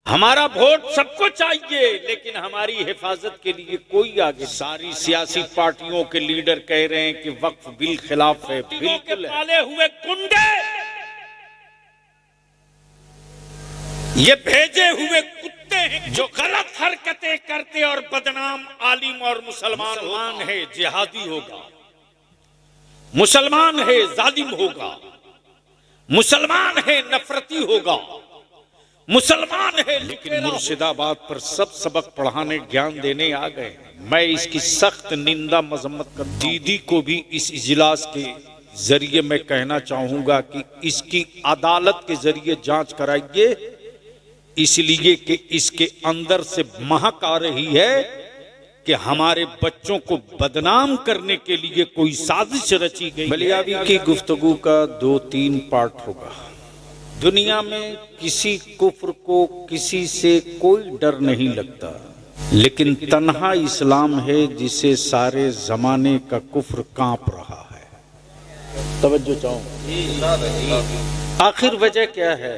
हमारा वोट सबको चाहिए, लेकिन हमारी हिफाजत के लिए कोई आगे। सारी सियासी पार्टियों के लीडर कह रहे हैं कि वक्फ बिल खिलाफ है। बिल्कुल पाले हुए गुंडे, ये भेजे हुए कुत्ते हैं जो गलत हरकतें करते और बदनाम आलिम और मुसलमान है जिहादी होगा, मुसलमान है जालिम होगा, मुसलमान है नफरती होगा, मुसलमान है। लेकिन मुर्शिदाबाद पर सब सबक पढ़ाने ज्ञान देने आ गए। मैं इसकी सख्त निंदा मजम्मत कर दीदी को भी इस इजलास के जरिए मैं कहना चाहूंगा कि इसकी अदालत के जरिए जांच कराइए, इसलिए कि इसके अंदर से महक आ रही है कि हमारे बच्चों को बदनाम करने के लिए कोई साजिश रची गई। बलियावी की गुफ्तगू का 2-3 पार्ट होगा। दुनिया में किसी कुफ्र को किसी से कोई डर नहीं लगता, लेकिन तन्हा इस्लाम है जिसे सारे जमाने का कुफ्र कांप रहा है। तवज्जो चाहूं। आखिर वजह क्या है?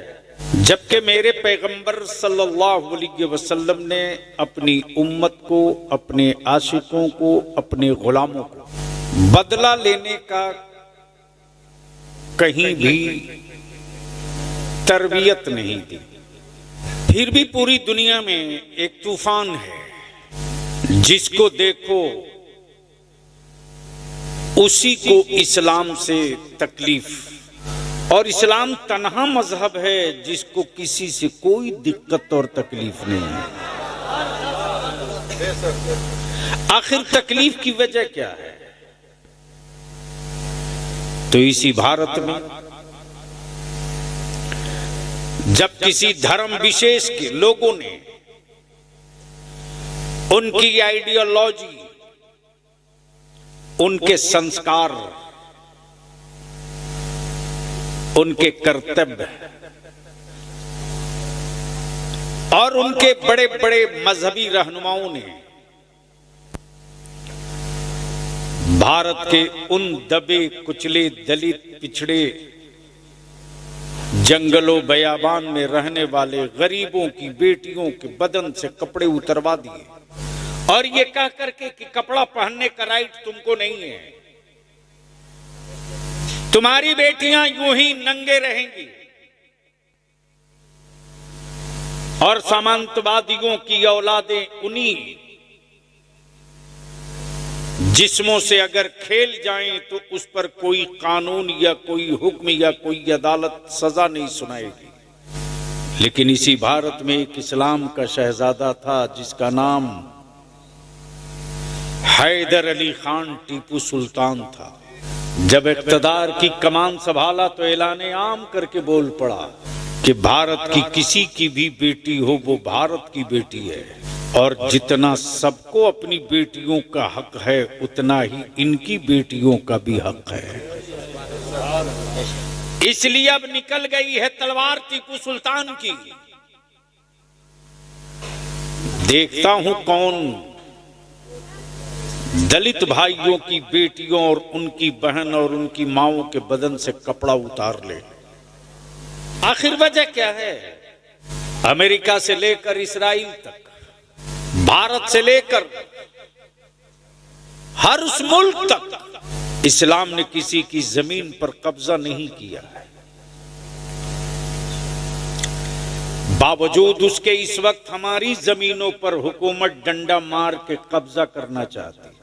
जबकि मेरे पैगंबर सल्लल्लाहु अलैहि वसल्लम ने अपनी उम्मत को, अपने आशिकों को, अपने गुलामों को बदला लेने का कहीं भी तरबियत नहीं दी, फिर भी पूरी दुनिया में एक तूफान है, जिसको देखो उसी को इस्लाम से तकलीफ। और इस्लाम तन्हा मजहब है जिसको किसी से कोई दिक्कत और तकलीफ नहीं है। आखिर तकलीफ की वजह क्या है? तो इसी भारत में जब किसी धर्म विशेष के लोगों ने उनकी आइडियोलॉजी, उनके संस्कार, उनके कर्तव्य और उनके बड़े बड़े मजहबी रहनुमाओं ने भारत के उन दबे कुचले दलित पिछड़े जंगलों बयाबान में रहने वाले गरीबों की बेटियों के बदन से कपड़े उतरवा दिए और ये कह करके कि कपड़ा पहनने का राइट तुमको नहीं है, तुम्हारी बेटियां यूं ही नंगे रहेंगी। और सामंतवादियों की औलादें उन्हीं जिस्मों से अगर खेल जाएं तो उस पर कोई कानून या कोई हुक्म या कोई अदालत सजा नहीं सुनाएगी। लेकिन इसी भारत में एक इस्लाम का शहजादा था जिसका नाम हैदर अली खान टीपू सुल्तान था। जब इक़्तिदार की कमान संभाला तो ऐलाने आम करके बोल पड़ा कि भारत की किसी की भी बेटी हो वो भारत की बेटी है, और जितना सबको अपनी बेटियों का हक है उतना ही इनकी बेटियों का भी हक है। इसलिए अब निकल गई है तलवार टीपू सुल्तान की। देखता हूं कौन दलित भाइयों की बेटियों और उनकी बहन और उनकी माओं के बदन से कपड़ा उतार ले। आखिर वजह क्या है? अमेरिका से लेकर इस्राइल तक, भारत से लेकर हर उस मुल्क तक इस्लाम ने किसी की जमीन पर कब्जा नहीं किया है। बावजूद उसके इस वक्त हमारी जमीनों पर हुकूमत डंडा मार के कब्जा करना चाहती है।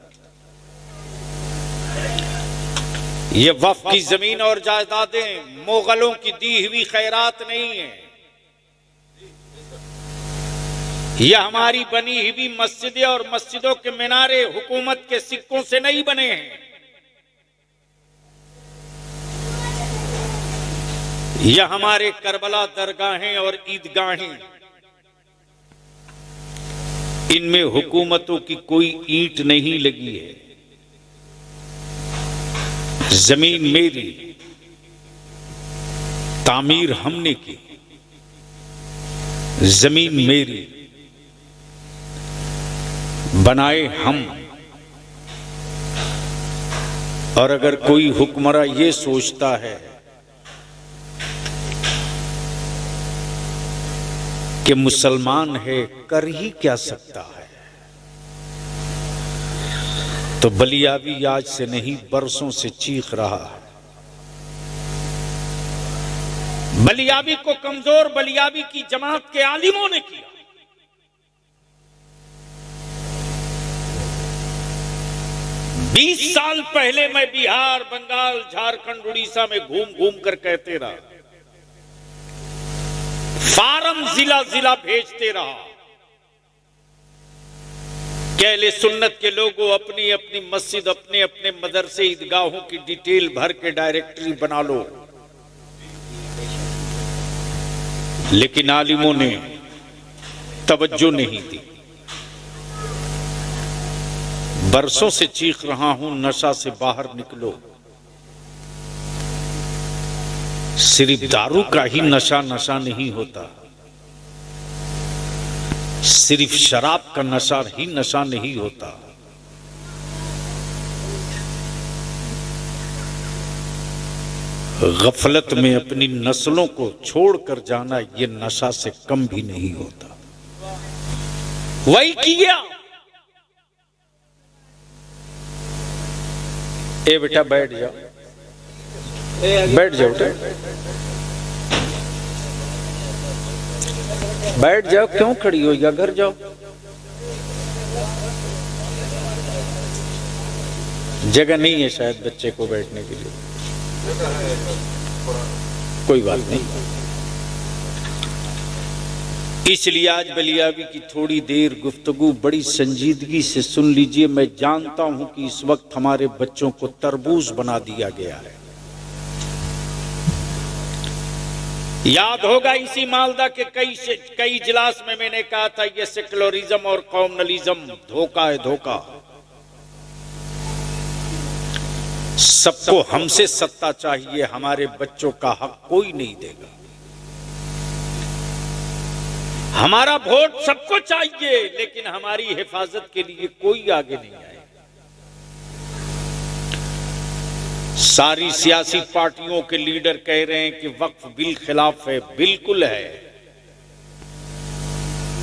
ये वक्फ की जमीन और जायदादें मुगलों की दी हुई खैरात नहीं है, यह हमारी बनी हुई मस्जिदें और मस्जिदों के मीनारे हुकूमत के सिक्कों से नहीं बने हैं। यह हमारे करबला दरगाहें और ईदगाहें, इनमें हुकूमतों की कोई ईंट नहीं लगी है। जमीन मेरी, तामीर हमने की, जमीन मेरी, बनाए हम। और अगर कोई हुक्मरां ये सोचता है कि मुसलमान है, कर ही क्या सकता है। तो बलियावी आज से नहीं बरसों से चीख रहा है। बलियावी को कमजोर बलियावी की जमात के आलिमों ने किया। बीस साल पहले मैं बिहार, बंगाल, झारखंड, उड़ीसा में घूम घूम कर कहते रहा, फार्म जिला जिला भेजते रहा कि अहले सुन्नत के लोगों अपनी अपनी मस्जिद, अपने अपने मदरसे, ईदगाहों की डिटेल भर के डायरेक्टरी बना लो। लेकिन आलिमों ने तवज्जो नहीं दी। बरसों से चीख रहा हूं, नशा से बाहर निकलो। सिर्फ दारू का ही नशा नशा नहीं होता, सिर्फ शराब का नशा ही नशा नहीं होता। गफलत में अपनी नस्लों को छोड़कर जाना ये नशा से कम भी नहीं होता। वही किया। ए बेटा बैठ जाओ, बैठ जाओ बेटा, बैठ जाओ, क्यों खड़ी हो, या घर जाओ। जगह नहीं है शायद बच्चे को बैठने के लिए, कोई बात नहीं। इसलिए आज बलियावी की थोड़ी देर गुफ्तगू बड़ी संजीदगी से सुन लीजिए। मैं जानता हूं कि इस वक्त हमारे बच्चों को तरबूज बना दिया गया है। याद होगा इसी मालदा के कई इजलास में मैंने कहा था ये सेकुलरिज्म और कॉम्युनलिज्म धोखा है, धोखा। सबको हमसे सत्ता चाहिए, हमारे बच्चों का हक कोई नहीं देगा। हमारा वोट सबको चाहिए, लेकिन हमारी हिफाजत के लिए कोई आगे नहीं आए। सारी सियासी पार्टियों के लीडर कह रहे हैं कि वक्फ बिल खिलाफ है, बिल्कुल है।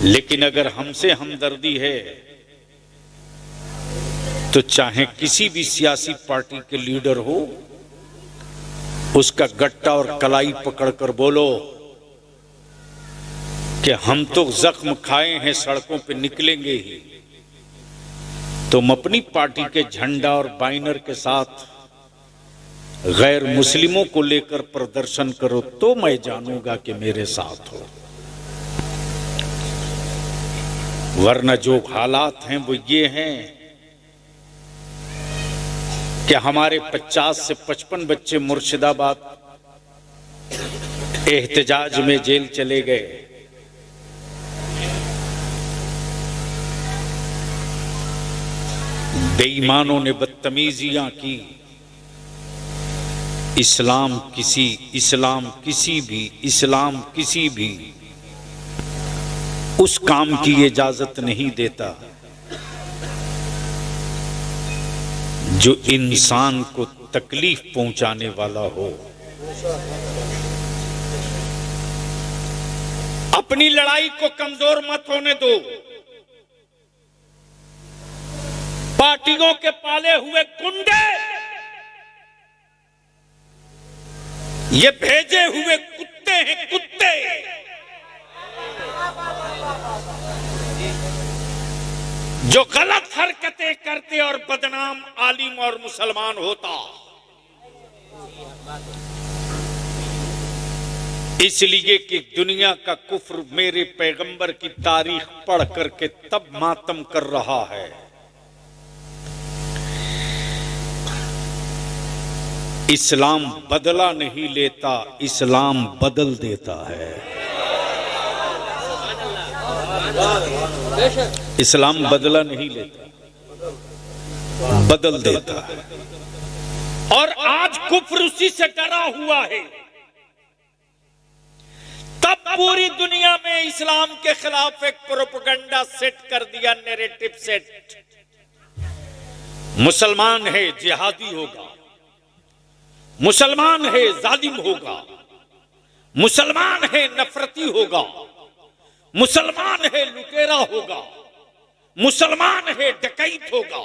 लेकिन अगर हमसे हमदर्दी है तो चाहे किसी भी सियासी पार्टी के लीडर हो, उसका गट्टा और कलाई पकड़कर बोलो कि हम तो जख्म खाए हैं, सड़कों पे निकलेंगे ही। तुम अपनी पार्टी के झंडा और बैनर के साथ गैर मुस्लिमों को लेकर प्रदर्शन करो तो मैं जानूंगा कि मेरे साथ हो। वरना जो हालात हैं वो ये हैं कि हमारे 50 से 55 बच्चे मुर्शिदाबाद एहतजाज में जेल चले गए। बेईमानों ने बदतमीजियां की। इस्लाम किसी भी उस काम की इजाजत नहीं देता जो इंसान को तकलीफ पहुंचाने वाला हो। अपनी लड़ाई को कमजोर मत होने दो। पार्टियों के पाले हुए गुंडे, ये भेजे हुए कुत्ते हैं, कुत्ते। जो गलत हरकतें करते और बदनाम आलिम और मुसलमान होता। इसलिए कि दुनिया का कुफ्र मेरे पैगंबर की तारीख पढ़ करके तब मातम कर रहा है। इस्लाम बदला नहीं लेता, इस्लाम बदल देता है। इस्लाम बदला नहीं लेता, बदल देता है। और आज कुफ्र उसी से डरा हुआ है। तब पूरी दुनिया में इस्लाम के खिलाफ एक प्रोपेगेंडा सेट कर दिया, नैरेटिव सेट। मुसलमान है जिहादी होगा, मुसलमान है जालिम होगा, मुसलमान है नफरती होगा, मुसलमान है लुटेरा होगा, मुसलमान है डकैत होगा,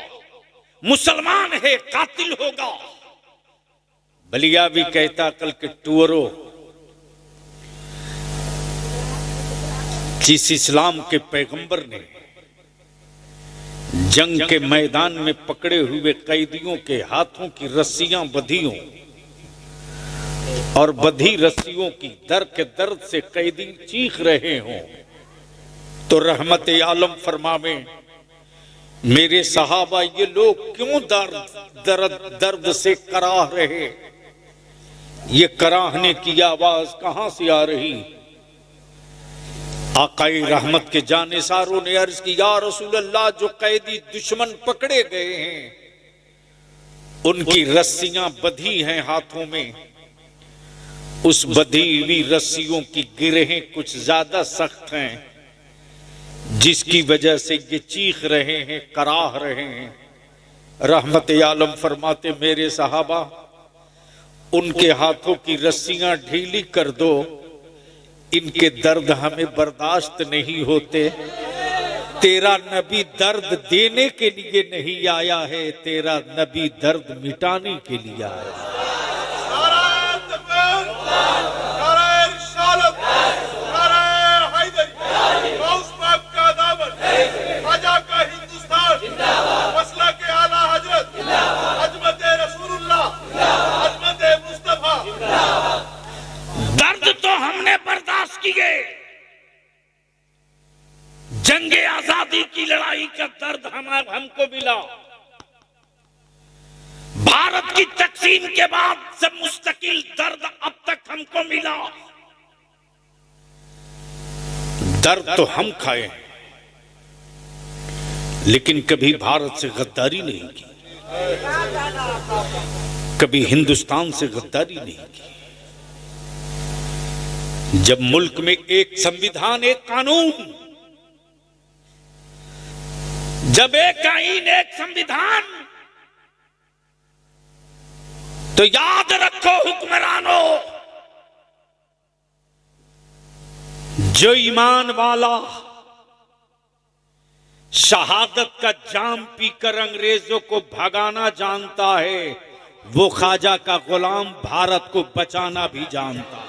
मुसलमान है कातिल होगा। बलियावी कहता कल के टूअरों, जिस इस्लाम के पैगंबर ने जंग के मैदान में पकड़े हुए कैदियों के हाथों की रस्सियां बंधी हों और बंधी रस्सियों की दर्द के दर्द से कैदी चीख रहे हों, तो रहमत आलम फरमावे, मेरे सहाबा ये लोग क्यों दर्द से कराह रहे, ये कराहने की आवाज कहां से आ रही। आकाई रहमत के जानिसारों ने अर्ज की, या रसूल अल्लाह, जो कैदी दुश्मन पकड़े गए हैं उनकी रस्सियां बंधी हैं हाथों में, उस बंधी हुई रस्सियों की गिरहें कुछ ज्यादा सख्त हैं, जिसकी वजह से ये चीख रहे हैं, कराह रहे हैं। रहमत आलम फरमाते, मेरे सहाबा उनके हाथों की रस्सियां ढीली कर दो, इनके दर्द हमें बर्दाश्त नहीं होते। तेरा नबी दर्द देने के लिए नहीं आया है, तेरा नबी दर्द मिटाने के लिए आया है। जंगे आजादी की लड़ाई का दर्द हमको मिला, भारत की तकसीम के बाद से मुस्तकिल दर्द अब तक हमको मिला। दर्द तो हम खाए हैं, लेकिन कभी भारत से गद्दारी नहीं की, कभी हिंदुस्तान से गद्दारी नहीं की। जब मुल्क में एक संविधान, एक कानून, जब एक आईन, एक संविधान, तो याद रखो हुक्मरानों, जो ईमान वाला शहादत का जाम पीकर अंग्रेजों को भगाना जानता है, वो ख्वाजा का गुलाम भारत को बचाना भी जानता है।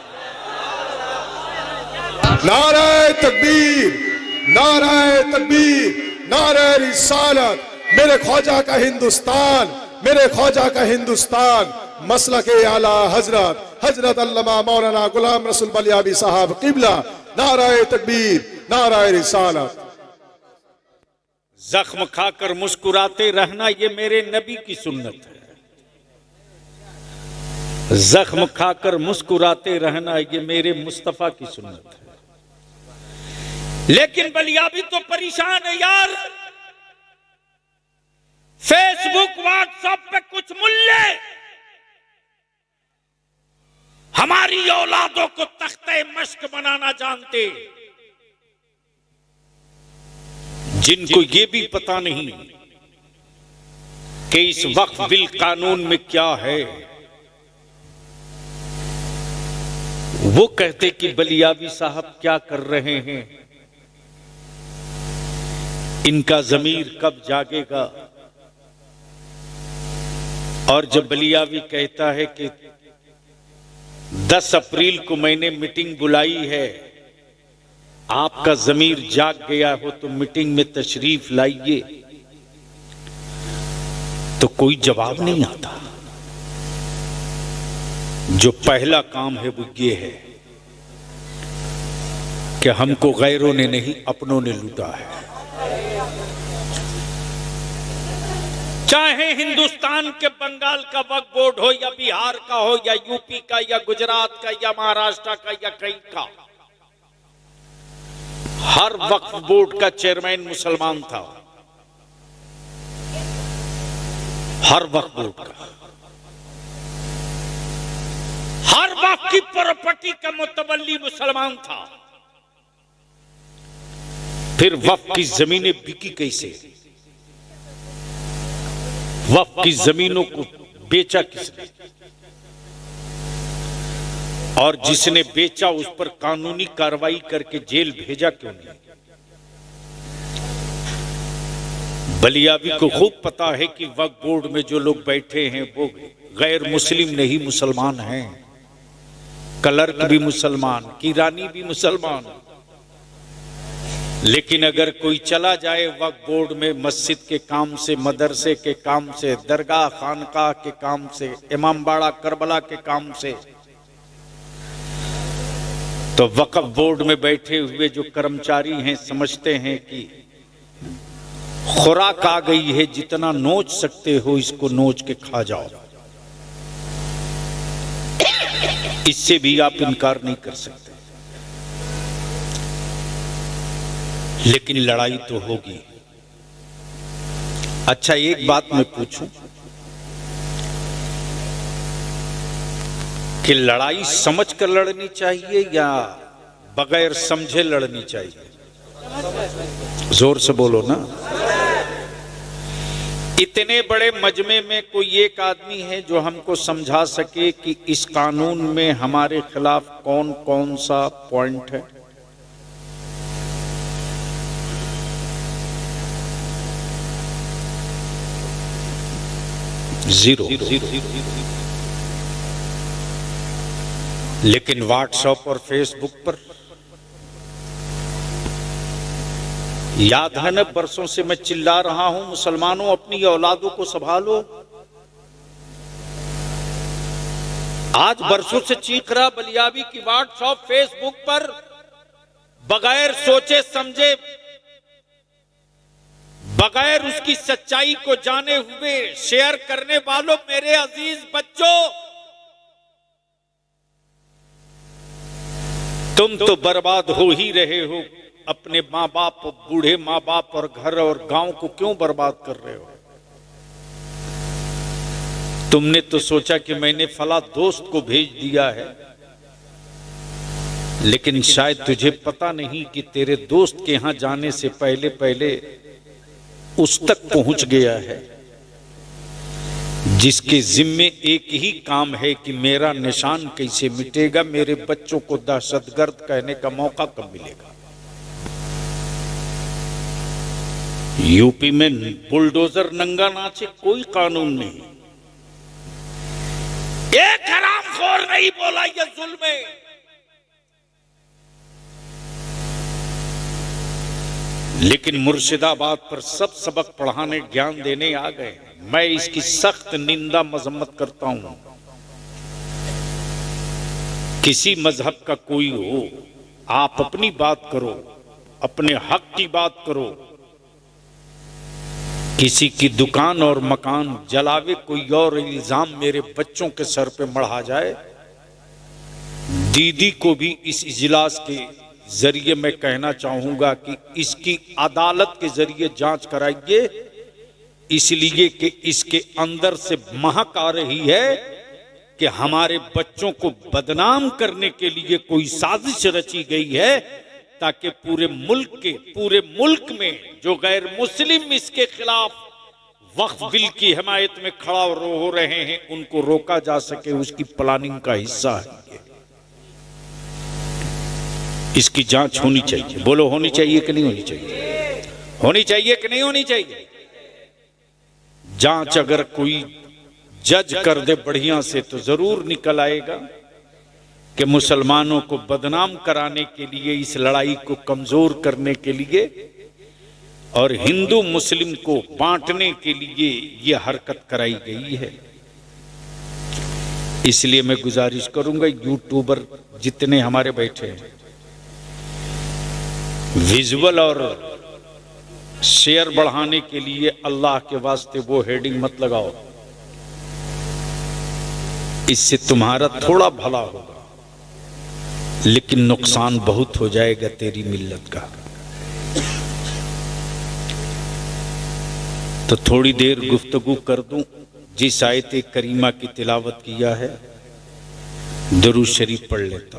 नारे तकबीर, नारे तकबीर, नारे रिसालत। मेरे ख्वाजा का हिंदुस्तान, मेरे ख्वाजा का हिंदुस्तान। मसलक आला हजरत हजरत अल्लामा मौलाना गुलाम रसूल बलियावी साहब किबला। नारे तकबीर, नारे रिसालत। जख्म खाकर मुस्कुराते रहना, ये मेरे नबी की सुन्नत है। जख्म खाकर मुस्कुराते रहना, ये मेरे मुस्तफा की सुन्नत है। लेकिन बलियावी तो परेशान है यार, फेसबुक व्हाट्सएप पे कुछ मुल्ले हमारी औलादों को तख्ते मश्क बनाना जानते, जिनको ये भी पता नहीं कि इस वक्फ बिल कानून में क्या है। वो कहते कि बलियावी साहब क्या कर रहे हैं, इनका ज़मीर कब जागेगा। और जब बलियावी कहता है कि 10 अप्रैल को मैंने मीटिंग बुलाई है, आपका ज़मीर जाग गया हो तो मीटिंग में तशरीफ लाइए, तो कोई जवाब नहीं आता। जो पहला काम है वो ये है कि हमको गैरों ने नहीं, अपनों ने लूटा है। चाहे हिंदुस्तान के बंगाल का वक्फ बोर्ड हो, या बिहार का हो, या यूपी का, या गुजरात का, या महाराष्ट्र का, या कहीं का, हर वक्फ बोर्ड का चेयरमैन मुसलमान था। हर वक्फ बोर्ड का, हर वक्फ की प्रॉपर्टी का मुतवल्ली मुसलमान था। फिर वक्फ की जमीनें बिकी कैसे, वक्फ की जमीनों को बेचा किसने? और जिसने बेचा उस पर कानूनी कार्रवाई करके जेल भेजा क्यों नहीं? बलियाबी को खूब पता है कि वक्फ बोर्ड में जो लोग बैठे हैं वो गैर मुस्लिम नहीं मुसलमान हैं। क्लर्क भी मुसलमान, किरानी भी मुसलमान। लेकिन अगर कोई चला जाए वक्फ बोर्ड में मस्जिद के काम से, मदरसे के काम से, दरगाह खानकाह के काम से, इमामबाड़ा करबला के काम से, तो वक्फ बोर्ड में बैठे हुए जो कर्मचारी हैं समझते हैं कि खुराक आ गई है, जितना नोच सकते हो इसको नोच के खा जाओ। इससे भी आप इनकार नहीं कर सकते। लेकिन लड़ाई तो होगी। अच्छा, एक बात मैं पूछूं कि लड़ाई समझ कर लड़नी चाहिए या बगैर समझे लड़नी चाहिए? जोर से बोलो ना। इतने बड़े मजमे में कोई एक आदमी है जो हमको समझा सके कि इस कानून में हमारे खिलाफ कौन कौन सा पॉइंट है? जीरो। लेकिन व्हाट्सएप और फेसबुक पर याद है न, बरसों से मैं चिल्ला रहा हूं, मुसलमानों अपनी औलादों को संभालो। आज बरसों से चीख रहा बलियाबी की व्हाट्सएप फेसबुक पर बगैर सोचे समझे, बगैर उसकी सच्चाई को जाने हुए शेयर करने वालों, मेरे अजीज बच्चों, तुम तो बर्बाद हो ही रहे हो। अपने माँ बाप, बूढ़े माँ बाप और घर और गांव को क्यों बर्बाद कर रहे हो? तुमने तो सोचा कि मैंने फला दोस्त को भेज दिया है, लेकिन शायद तुझे पता नहीं कि तेरे दोस्त के यहां जाने से पहले पहले उस तक पहुंच गया है जिसके जिम्मे एक ही काम है कि मेरा निशान कैसे मिटेगा, मेरे बच्चों को दहशतगर्द कहने का मौका कब मिलेगा। यूपी में बुलडोजर नंगा नाचे, कोई कानून नहीं, एक हरामखोर नहीं बोला ये जुल्म है। लेकिन मुर्शिदाबाद पर सब सबक पढ़ाने, ज्ञान देने आ गए। मैं इसकी सख्त निंदा मजम्मत करता हूं। किसी मजहब का कोई हो, आप अपनी बात करो, अपने हक की बात करो। किसी की दुकान और मकान जलावे कोई और इल्जाम मेरे बच्चों के सर पे मढ़ा जाए, दीदी को भी इस इजलास के जरिए मैं कहना चाहूंगा कि इसकी अदालत के जरिए जांच कराइए, इसलिए कि इसके अंदर से महक आ रही है कि हमारे बच्चों को बदनाम करने के लिए कोई साजिश रची गई है, ताकि पूरे मुल्क में जो गैर मुस्लिम इसके खिलाफ वक्फ बिल की हिमायत में खड़ा हो रहे हैं उनको रोका जा सके। उसकी प्लानिंग का हिस्सा है ये। इसकी जांच होनी चाहिए। बोलो, होनी चाहिए कि नहीं होनी चाहिए? होनी चाहिए कि नहीं होनी चाहिए? जांच अगर कोई जज कर दे बढ़िया से तो जरूर निकल आएगा कि मुसलमानों को बदनाम कराने के लिए, इस लड़ाई को कमजोर करने के लिए और हिंदू मुस्लिम को बांटने के लिए यह हरकत कराई गई है। इसलिए मैं गुजारिश करूंगा, यूट्यूबर जितने हमारे बैठे हैं, विजुअल और शेयर बढ़ाने के लिए अल्लाह के वास्ते वो हेडिंग मत लगाओ। इससे तुम्हारा थोड़ा भला होगा, लेकिन नुकसान बहुत हो जाएगा तेरी मिल्लत का। तो थोड़ी देर गुफ्तगू कर दूं। जिस आयत करीमा की तिलावत किया है, दुरूद शरीफ पढ़ लेता।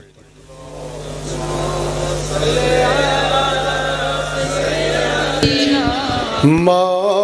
माँ